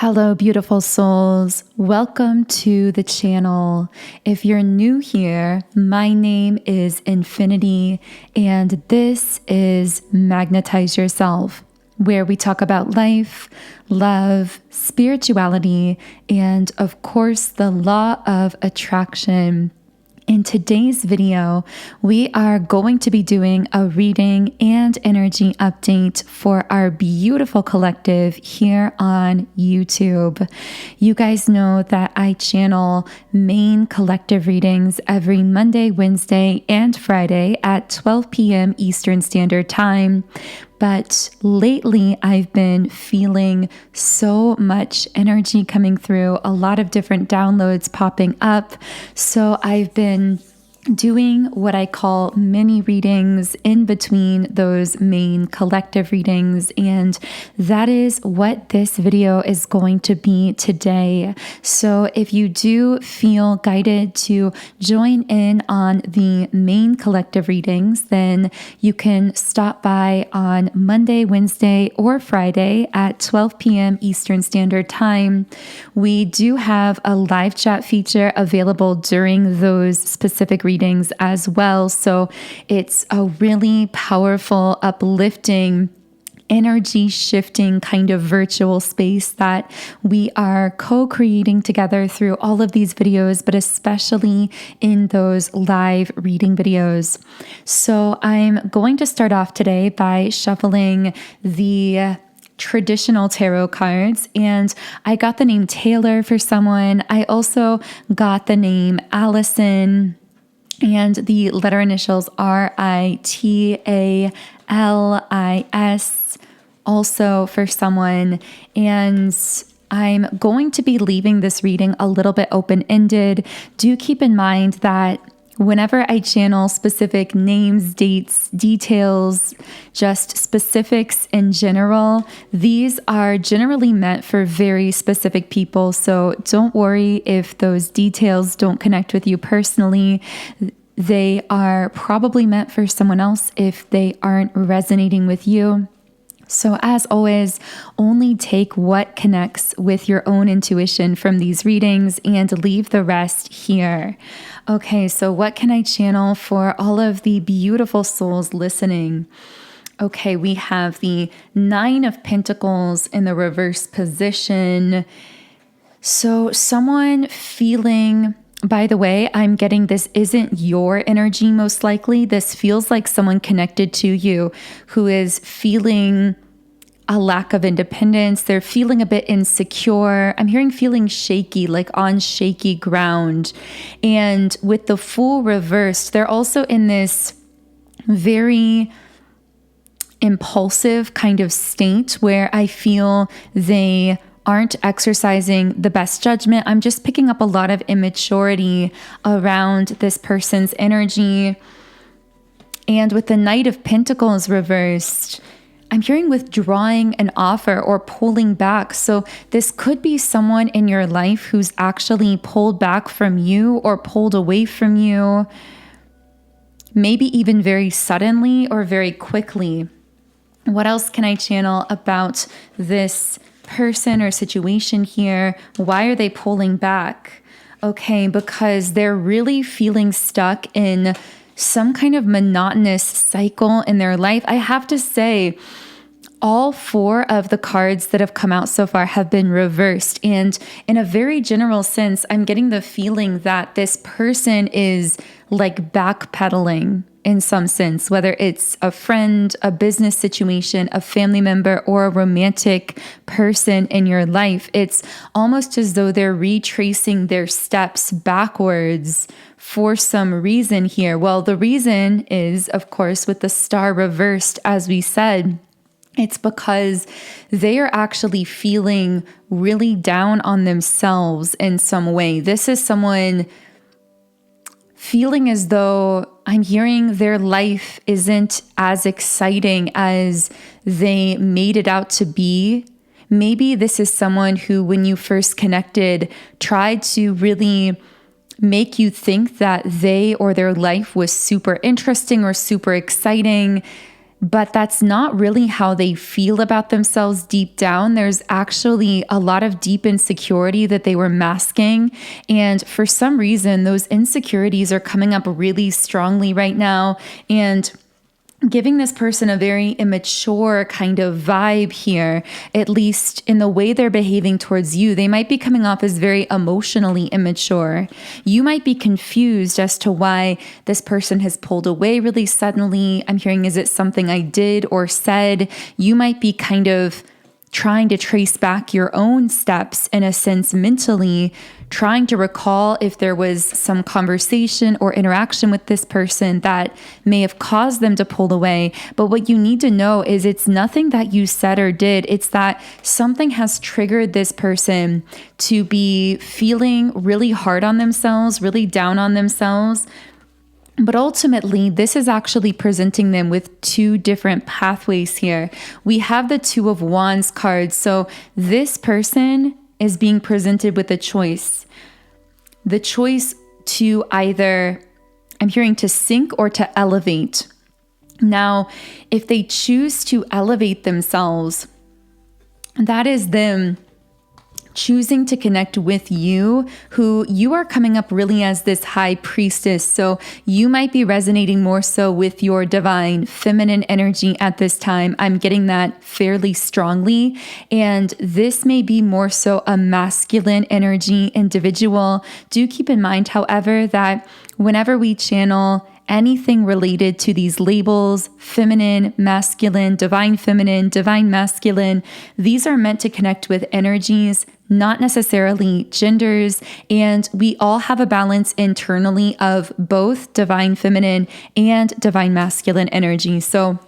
Hello, beautiful souls. Welcome to the channel. If you're new here, my name is Infinity, and this is Magnetize Yourself, where we talk about life, love, spirituality, and of course, the law of attraction. In today's video, we are going to be doing a reading and energy update for our beautiful collective here on YouTube. You guys know that I channel main collective readings every Monday, Wednesday, and Friday at 12 p.m. Eastern Standard Time. But lately, I've been feeling so much energy coming through, a lot of different downloads popping up. So I've been doing what I call mini readings in between those main collective readings, and that is what this video is going to be today. So if you do feel guided to join in on the main collective readings, then you can stop by on Monday, Wednesday, or Friday at 12 p.m. Eastern Standard Time. We do have a live chat feature available during those specific readings as well. So it's a really powerful, uplifting, energy shifting kind of virtual space that we are co-creating together through all of these videos, but especially in those live reading videos. So I'm going to start off today by shuffling the traditional tarot cards, and I got the name Taylor for someone. I also got the name Allison, and the letter initials RITALIS also for someone. And I'm going to be leaving this reading a little bit open-ended. Do keep in mind that whenever I channel specific names, dates, details, just specifics in general, these are generally meant for very specific people. So don't worry if those details don't connect with you personally. They are probably meant for someone else if they aren't resonating with you. So as always, only take what connects with your own intuition from these readings and leave the rest here. Okay, so what can I channel for all of the beautiful souls listening? Okay, we have the Nine of Pentacles in the reverse position. So someone feeling... By the way, I'm getting this isn't your energy most likely. This feels like someone connected to you who is feeling a lack of independence. They're feeling a bit insecure. I'm hearing feeling shaky, like on shaky ground. And with the Fool reversed, they're also in this very impulsive kind of state where I feel they aren't exercising the best judgment. I'm just picking up a lot of immaturity around this person's energy. And with the Knight of Pentacles reversed, I'm hearing withdrawing an offer or pulling back. So this could be someone in your life who's actually pulled back from you or pulled away from you, maybe even very suddenly or very quickly. What else can I channel about this person or situation here? Why are they pulling back? Okay, because they're really feeling stuck in some kind of monotonous cycle in their life. I have to say, all four of the cards that have come out so far have been reversed. And in a very general sense, I'm getting the feeling that this person is like backpedaling in some sense, whether it's a friend, a business situation, a family member, or a romantic person in your life. It's almost as though they're retracing their steps backwards for some reason here. Well, the reason is, of course, with the Star reversed, as we said, it's because they are actually feeling really down on themselves in some way. This is someone feeling as though I'm hearing their life isn't as exciting as they made it out to be. Maybe this is someone who, when you first connected, tried to really make you think that they or their life was super interesting or super exciting. but that's not really how they feel about themselves deep down. There's actually a lot of deep insecurity that they were masking. And for some reason, those insecurities are coming up really strongly right now and giving this person a very immature kind of vibe here, at least in the way they're behaving towards you. They might be coming off as very emotionally immature. You might be confused as to why this person has pulled away really suddenly. I'm hearing, is it something I did or said? You might be kind of trying to trace back your own steps in a sense mentally, trying to recall if there was some conversation or interaction with this person that may have caused them to pull away. But what you need to know is it's nothing that you said or did. It's that something has triggered this person to be feeling really hard on themselves, really down on themselves. But ultimately, this is actually presenting them with two different pathways here. We have the Two of Wands card. So this person is being presented with a choice. The choice to either, I'm hearing, to sink or to elevate. Now, if they choose to elevate themselves, that is them choosing to connect with you, who you are coming up really as this high priestess. So you might be resonating more so with your divine feminine energy at this time. I'm getting that fairly strongly. And this may be more so a masculine energy individual. Do keep in mind, however, that whenever we channel anything related to these labels, feminine, masculine, divine masculine, these are meant to connect with energies, not necessarily genders. And we all have a balance internally of both divine feminine and divine masculine energy. So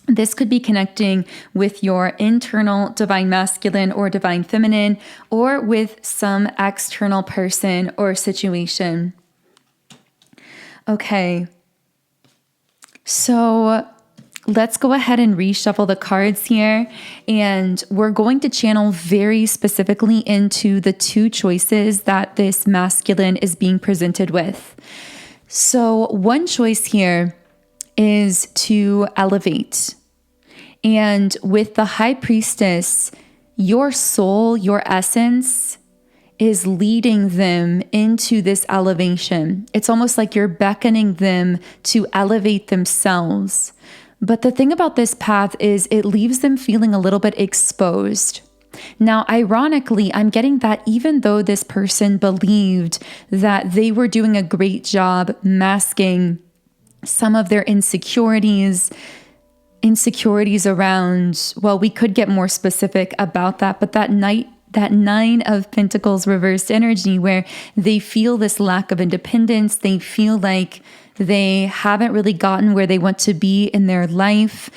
this could be connecting with your internal divine masculine or divine feminine, or with some external person or situation. Okay. So let's go ahead and reshuffle the cards here, and we're going to channel very specifically into the two choices that this masculine is being presented with. So one choice here is to elevate. And with the High Priestess, your soul, your essence is leading them into this elevation. It's almost like you're beckoning them to elevate themselves. But the thing about this path is it leaves them feeling a little bit exposed. Now, ironically, I'm getting that even though this person believed that they were doing a great job masking some of their insecurities around, well, we could get more specific about that, but that Nine of Pentacles reversed energy, where they feel this lack of independence. They feel like they haven't really gotten where they want to be in their life.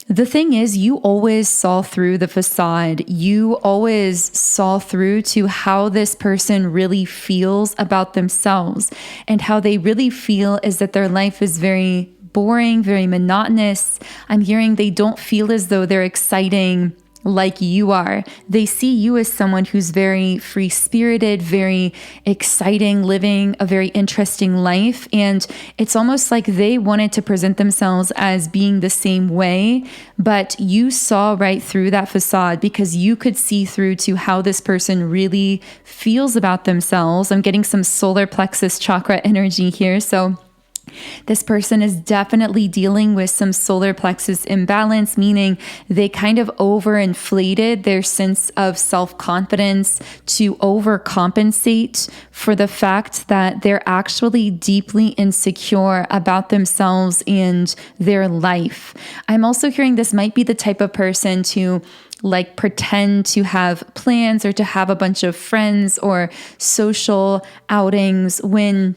The thing is, you always saw through the facade. You always saw through to how this person really feels about themselves, and how they really feel is that their life is very boring, very monotonous. I'm hearing they don't feel as though they're exciting like you are. They see you as someone who's very free-spirited, very exciting, living a very interesting life. And it's almost like they wanted to present themselves as being the same way, but you saw right through that facade because you could see through to how this person really feels about themselves. I'm getting some solar plexus chakra energy here. So this person is definitely dealing with some solar plexus imbalance, meaning they kind of overinflated their sense of self-confidence to overcompensate for the fact that they're actually deeply insecure about themselves and their life. I'm also hearing this might be the type of person to pretend to have plans or to have a bunch of friends or social outings when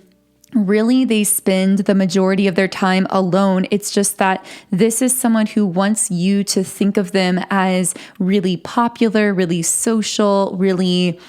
really they spend the majority of their time alone. It's just that this is someone who wants you to think of them as really popular, really social, really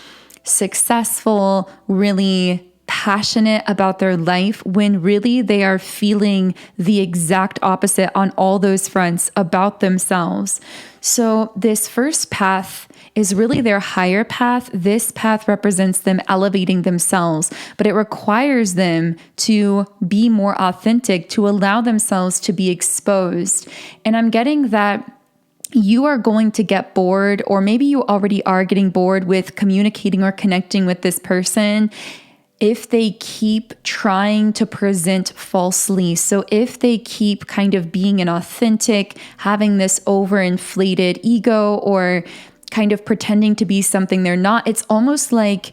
successful, really passionate about their life when really they are feeling the exact opposite on all those fronts about themselves. So this first path is really their higher path. This path represents them elevating themselves, but it requires them to be more authentic, to allow themselves to be exposed. And I'm getting that you are going to get bored, or maybe you already are getting bored with communicating or connecting with this person if they keep trying to present falsely. So if they keep kind of being inauthentic, having this overinflated ego, or kind of pretending to be something they're not, it's almost like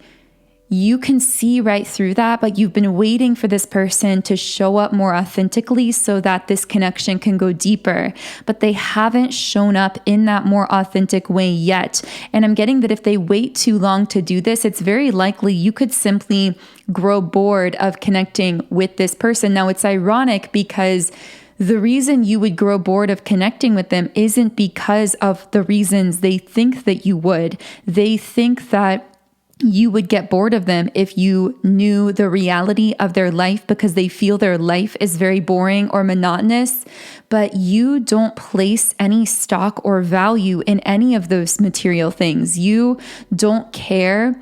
you can see right through that, but you've been waiting for this person to show up more authentically so that this connection can go deeper, but they haven't shown up in that more authentic way yet. And I'm getting that if they wait too long to do this, it's very likely you could simply grow bored of connecting with this person. Now, it's ironic because the reason you would grow bored of connecting with them isn't because of the reasons they think that you would. They think that you would get bored of them if you knew the reality of their life because they feel their life is very boring or monotonous, but you don't place any stock or value in any of those material things. You don't care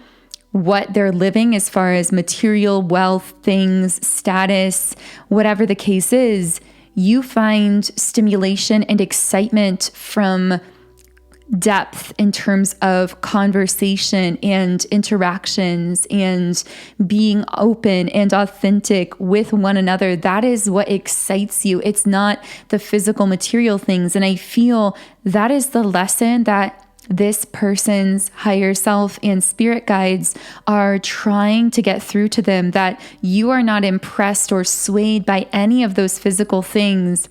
what they're living as far as material wealth, things, status, whatever the case is. You find stimulation and excitement from depth in terms of conversation and interactions and being open and authentic with one another. That is what excites you. It's not the physical material things. And I feel that is the lesson that this person's higher self and spirit guides are trying to get through to them, that you are not impressed or swayed by any of those physical things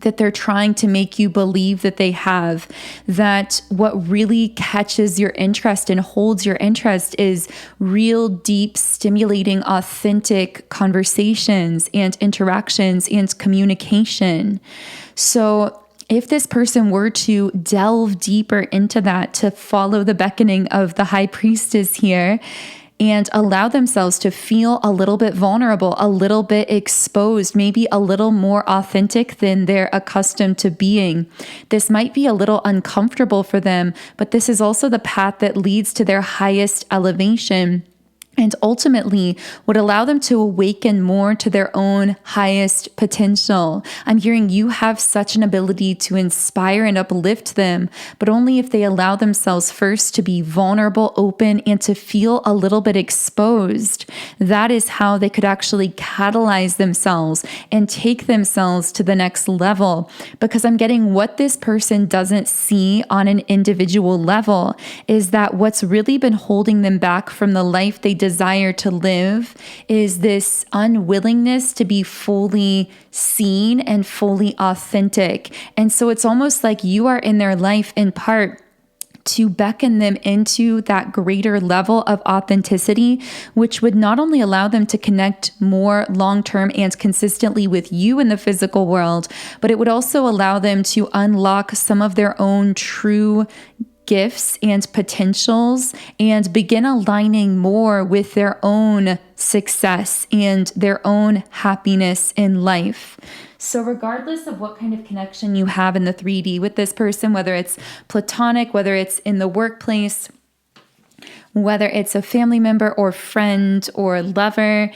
that they're trying to make you believe that they have. That what really catches your interest and holds your interest is real, deep, stimulating, authentic conversations and interactions and communication. So if this person were to delve deeper into that, to follow the beckoning of the high priestess here, and allow themselves to feel a little bit vulnerable, a little bit exposed, maybe a little more authentic than they're accustomed to being. This might be a little uncomfortable for them, but this is also the path that leads to their highest elevation, and ultimately would allow them to awaken more to their own highest potential. I'm hearing you have such an ability to inspire and uplift them, but only if they allow themselves first to be vulnerable, open, and to feel a little bit exposed. That is how they could actually catalyze themselves and take themselves to the next level. Because I'm getting what this person doesn't see on an individual level is that what's really been holding them back from the life they desire to live is this unwillingness to be fully seen and fully authentic. And so it's almost like you are in their life in part to beckon them into that greater level of authenticity, which would not only allow them to connect more long-term and consistently with you in the physical world, but it would also allow them to unlock some of their own true gifts and potentials and begin aligning more with their own success and their own happiness in life. So regardless of what kind of connection you have in the 3D with this person, whether it's platonic, whether it's in the workplace, whether it's a family member or friend or lover,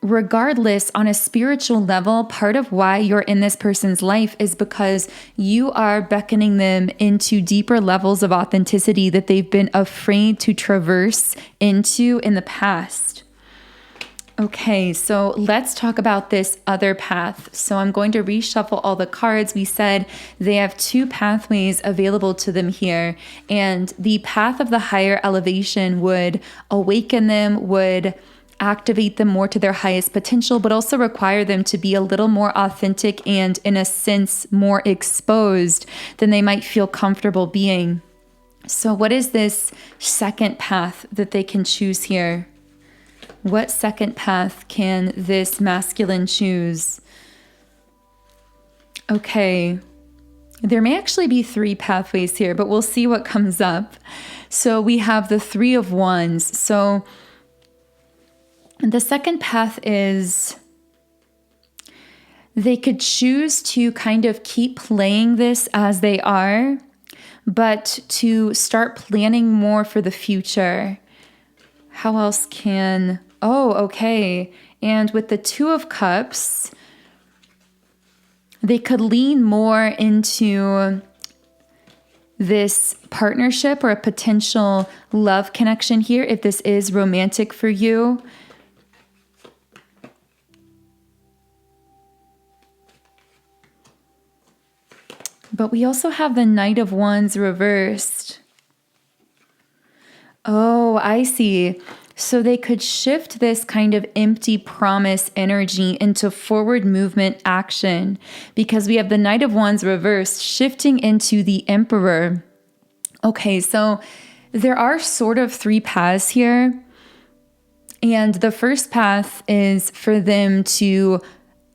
regardless, on a spiritual level, part of why you're in this person's life is because you are beckoning them into deeper levels of authenticity that they've been afraid to traverse into in the past. Okay, so let's talk about this other path. So I'm going to reshuffle all the cards. We said they have two pathways available to them here, and the path of the higher elevation would awaken them, would activate them more to their highest potential, but also require them to be a little more authentic and, in a sense, more exposed than they might feel comfortable being. So what is this second path that they can choose here? What second path can this masculine choose? Okay, there may actually be three pathways here, but we'll see what comes up. So we have the Three of Wands. So The second path is they could choose to kind of keep playing this as they are, but to start planning more for the future. How else can... Oh, okay. And with the Two of Cups, they could lean more into this partnership or a potential love connection here if this is romantic for you. But we also have the Knight of Wands reversed. Oh, I see. So they could shift this kind of empty promise energy into forward movement action, because we have the Knight of Wands reversed shifting into the Emperor. Okay, so there are sort of three paths here. And the first path is for them to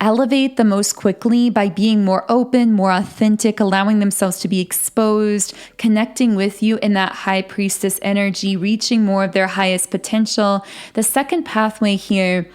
elevate the most quickly by being more open, more authentic, allowing themselves to be exposed, connecting with you in that high priestess energy, reaching more of their highest potential. The second pathway here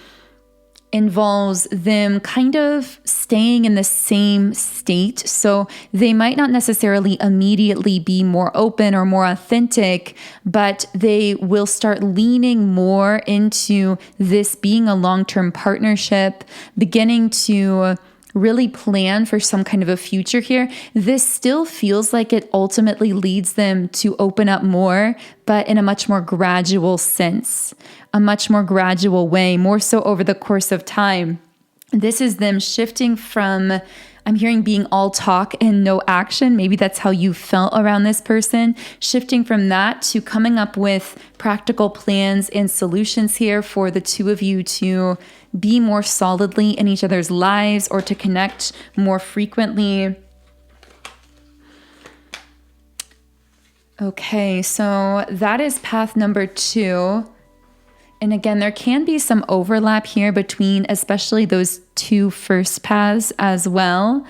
involves them kind of staying in the same state. So they might not necessarily immediately be more open or more authentic, but they will start leaning more into this being a long-term partnership, beginning to really plan for some kind of a future here. This still feels like it ultimately leads them to open up more, but in a much more gradual sense, a much more gradual way, more so over the course of time. This is them shifting from, I'm hearing, being all talk and no action. Maybe that's how you felt around this person. Shifting from that to coming up with practical plans and solutions here for the two of you to be more solidly in each other's lives or to connect more frequently. Okay, so that is path number 2. And again, there can be some overlap here between especially those two first paths as well.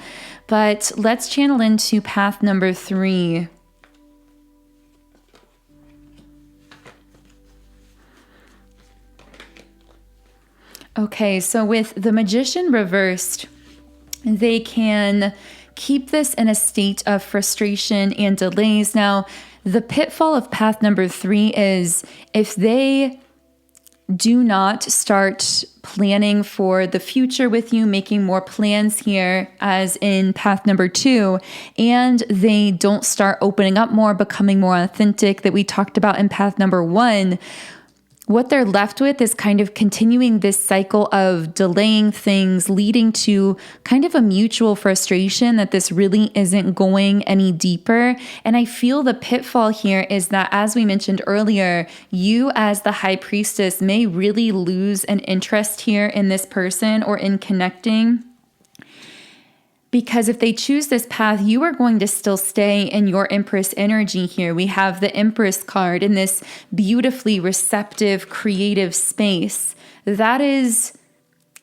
But let's channel into path number 3. Okay, so with the Magician reversed, they can keep this in a state of frustration and delays. Now, the pitfall of path number 3 is if they do not start planning for the future with you, making more plans here, as in path number 2, and they don't start opening up more, becoming more authentic that we talked about in path number 1, what they're left with is kind of continuing this cycle of delaying things, leading to kind of a mutual frustration that this really isn't going any deeper. And I feel the pitfall here is that, as we mentioned earlier, you as the high priestess may really lose an interest here in this person or in connecting. Because if they choose this path, you are going to still stay in your Empress energy here. We have the Empress card in this beautifully receptive, creative space. That is,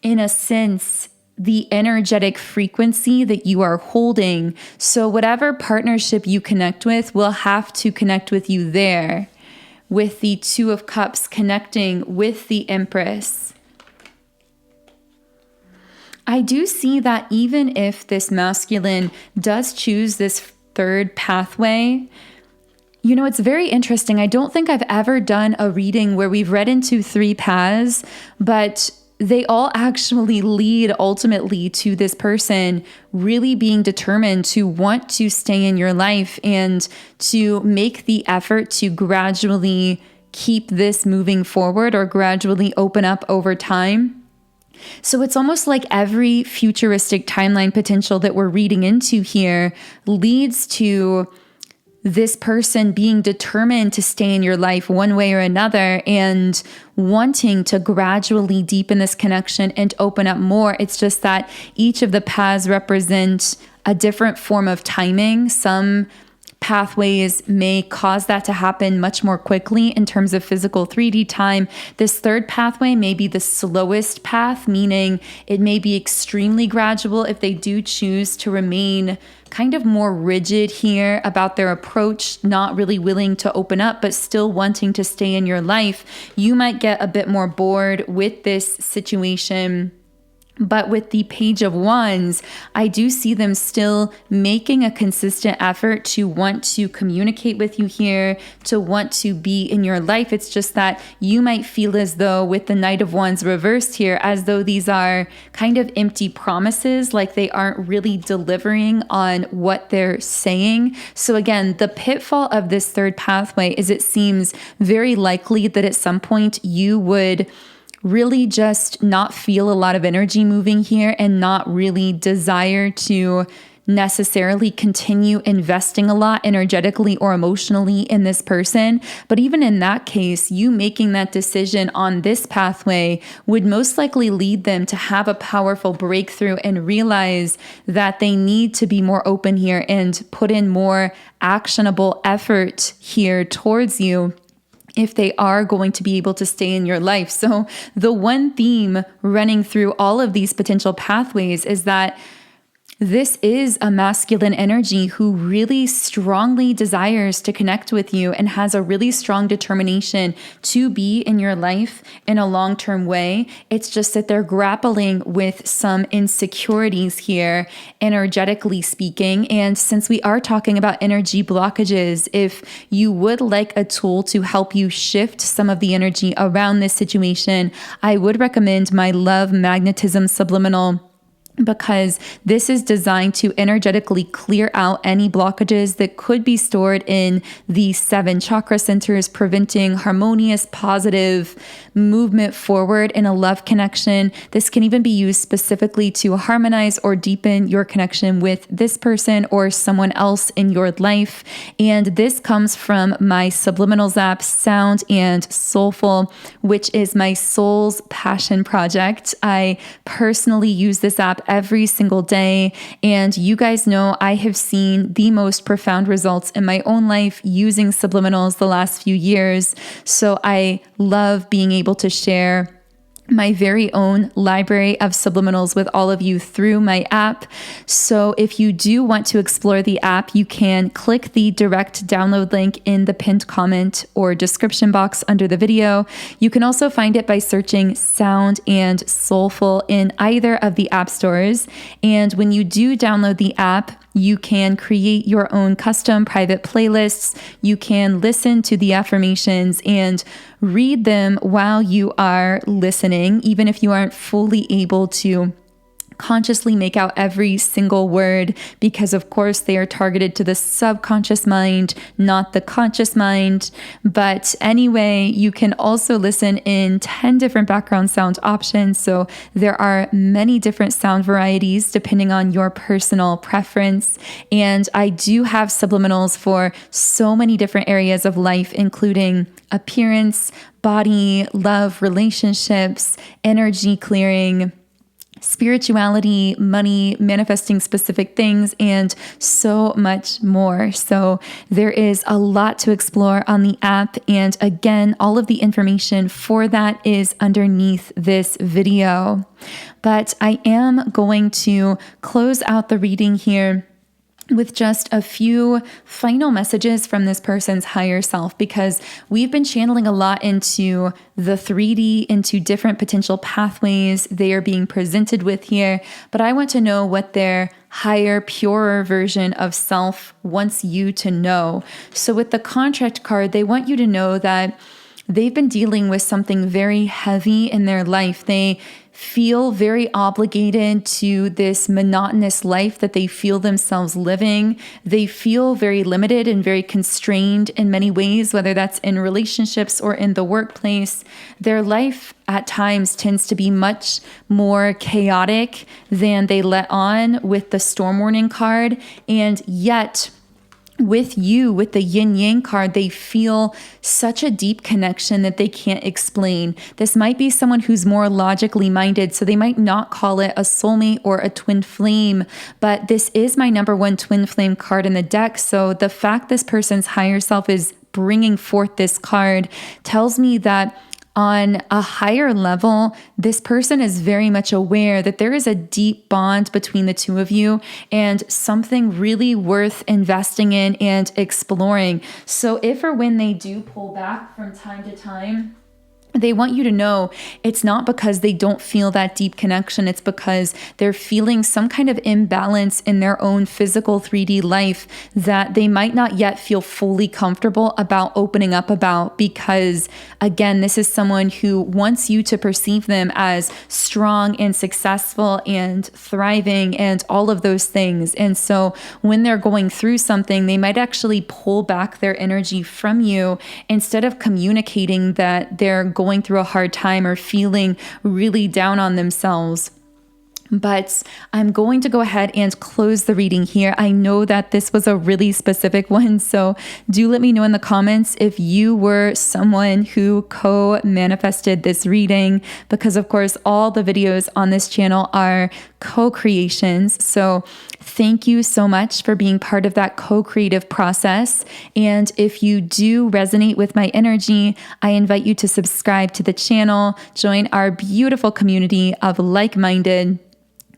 in a sense, the energetic frequency that you are holding. So whatever partnership you connect with will have to connect with you there, with the Two of Cups connecting with the Empress. I do see that even if this masculine does choose this third pathway, you know, it's very interesting. I don't think I've ever done a reading where we've read into 3 paths, but they all actually lead ultimately to this person really being determined to want to stay in your life and to make the effort to gradually keep this moving forward or gradually open up over time. So it's almost like every futuristic timeline potential that we're reading into here leads to this person being determined to stay in your life one way or another and wanting to gradually deepen this connection and open up more. It's just that each of the paths represent a different form of timing. Some pathways may cause that to happen much more quickly in terms of physical 3D time. This third pathway may be the slowest path, meaning it may be extremely gradual if they do choose to remain kind of more rigid here about their approach, not really willing to open up, but still wanting to stay in your life. You might get a bit more bored with this situation. But with the Page of Wands, I do see them still making a consistent effort to want to communicate with you here, to want to be in your life. It's just that you might feel as though with the Knight of Wands reversed here, as though these are kind of empty promises, like they aren't really delivering on what they're saying. So again, the pitfall of this third pathway is it seems very likely that at some point you would really just not feel a lot of energy moving here and not really desire to necessarily continue investing a lot energetically or emotionally in this person. But even in that case, you making that decision on this pathway would most likely lead them to have a powerful breakthrough and realize that they need to be more open here and put in more actionable effort here towards you if they are going to be able to stay in your life. So the one theme running through all of these potential pathways is that this is a masculine energy who really strongly desires to connect with you and has a really strong determination to be in your life in a long-term way. It's just that they're grappling with some insecurities here, energetically speaking. And since we are talking about energy blockages, if you would like a tool to help you shift some of the energy around this situation, I would recommend my Love Magnetism Subliminal, because this is designed to energetically clear out any blockages that could be stored in the 7 chakra centers, preventing harmonious, positive movement forward in a love connection. This can even be used specifically to harmonize or deepen your connection with this person or someone else in your life. And this comes from my Subliminals app, Sound and Soulful, which is my soul's passion project. I personally use this app every single day. And you guys know I have seen the most profound results in my own life using subliminals the last few years. So I love being able to share my very own library of subliminals with all of you through my app. So if you do want to explore the app, you can click the direct download link in the pinned comment or description box under the video. You can also find it by searching Sound and Soulful in either of the app stores. And when you do download the app, you can create your own custom private playlists. You can listen to the affirmations and read them while you are listening, even if you aren't fully able to consciously make out every single word, because of course they are targeted to the subconscious mind, not the conscious mind. But anyway, you can also listen in 10 different background sound options. So there are many different sound varieties depending on your personal preference. And I do have subliminals for so many different areas of life, including appearance, body, love, relationships, energy clearing, spirituality, money, manifesting specific things, and so much more. So there is a lot to explore on the app. And again, all of the information for that is underneath this video. But I am going to close out the reading here with just a few final messages from this person's higher self, because we've been channeling a lot into the 3D, into different potential pathways they are being presented with here. But I want to know what their higher, purer version of self wants you to know. So with the contract card, they want you to know that they've been dealing with something very heavy in their life. They feel very obligated to this monotonous life that they feel themselves living. They feel very limited and very constrained in many ways, whether that's in relationships or in the workplace. Their life at times tends to be much more chaotic than they let on with the storm warning card. And yet, with you, with the yin yang card, they feel such a deep connection that they can't explain. This might be someone who's more logically minded, so they might not call it a soulmate or a twin flame, but this is my number one twin flame card in the deck. So the fact this person's higher self is bringing forth this card tells me that on a higher level, this person is very much aware that there is a deep bond between the two of you and something really worth investing in and exploring. So if or when they do pull back from time to time, they want you to know it's not because they don't feel that deep connection. It's because they're feeling some kind of imbalance in their own physical 3D life that they might not yet feel fully comfortable about opening up about, because again, this is someone who wants you to perceive them as strong and successful and thriving and all of those things. And so when they're going through something, they might actually pull back their energy from you instead of communicating that they're going through a hard time or feeling really down on themselves. But I'm going to go ahead and close the reading here. I know that this was a really specific one, so do let me know in the comments if you were someone who co-manifested this reading, because of course all the videos on this channel are co-creations. So thank you so much for being part of that co-creative process. And if you do resonate with my energy, I invite you to subscribe to the channel, join our beautiful community of like-minded,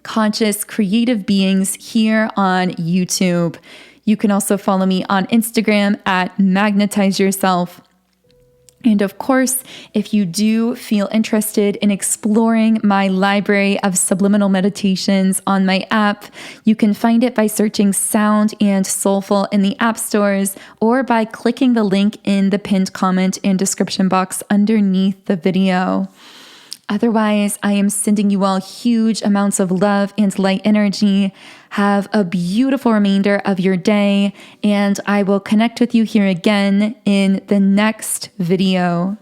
conscious, creative beings here on YouTube. You can also follow me on Instagram at @magnetizeyourself. And of course, if you do feel interested in exploring my library of subliminal meditations on my app, you can find it by searching Sound and Soulful in the app stores or by clicking the link in the pinned comment and description box underneath the video. Otherwise, I am sending you all huge amounts of love and light energy. Have a beautiful remainder of your day, and I will connect with you here again in the next video.